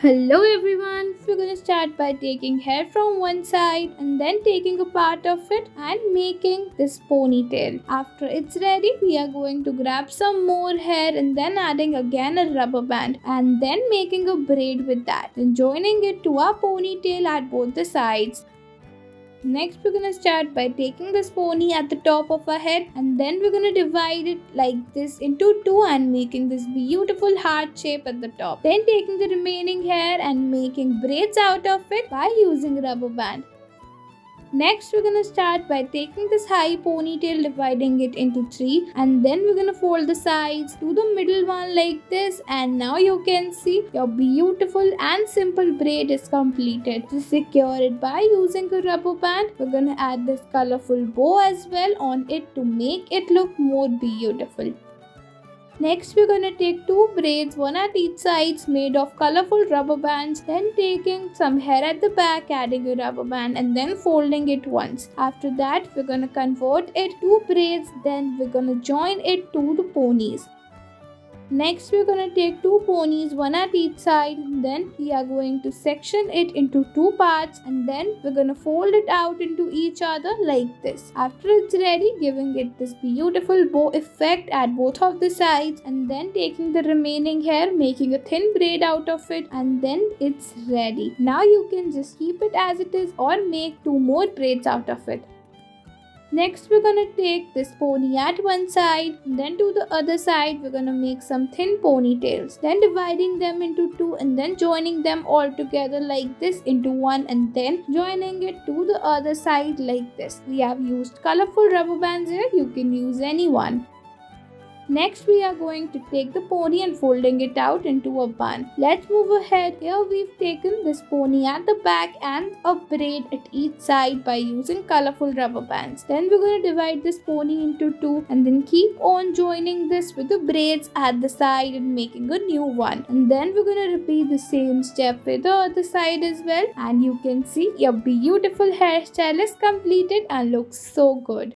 Hello everyone, we're gonna start by taking hair from one side and then taking a part of it and making this ponytail. After it's ready, we are going to grab some more hair and then adding again a rubber band and then making a braid with that. Then joining it to our ponytail at both the sides. Next, we're gonna start by taking this pony at the top of our head and then we're gonna divide it like this into two and making this beautiful heart shape at the top. Then taking the remaining hair and making braids out of it by using rubber band. Next, we're gonna start by taking this high ponytail, dividing it into three, and then we're gonna fold the sides to the middle one like this. And now you can see your beautiful and simple braid is completed. To secure it by using a rubber band, we're gonna add this colorful bow as well on it to make it look more beautiful. Next, we're gonna take two braids, one at each sides, made of colorful rubber bands. Then taking some hair at the back, adding a rubber band and then folding it once. After that, we're gonna convert it to braids. Then we're gonna join it to the ponies. Next, we're going to take two ponies, one at each side. Then we are going to section it into two parts and then we're going to fold it out into each other like this. After it's ready, giving it this beautiful bow effect at both of the sides and then taking the remaining hair, making a thin braid out of it, and then it's ready. Now you can just keep it as it is or make two more braids out of it. Next, we're gonna take this pony at one side, then to the other side, we're gonna make some thin ponytails. Then dividing them into two and then joining them all together like this into one and then joining it to the other side like this. We have used colorful rubber bands here, you can use any one. Next, we are going to take the pony and folding it out into a bun. Let's move ahead. Here we've taken this pony at the back and a braid at each side by using colorful rubber bands. Then we're going to divide this pony into two and then keep on joining this with the braids at the side and making a new one. And then we're going to repeat the same step with the other side as well. And you can see your beautiful hairstyle is completed and looks so good.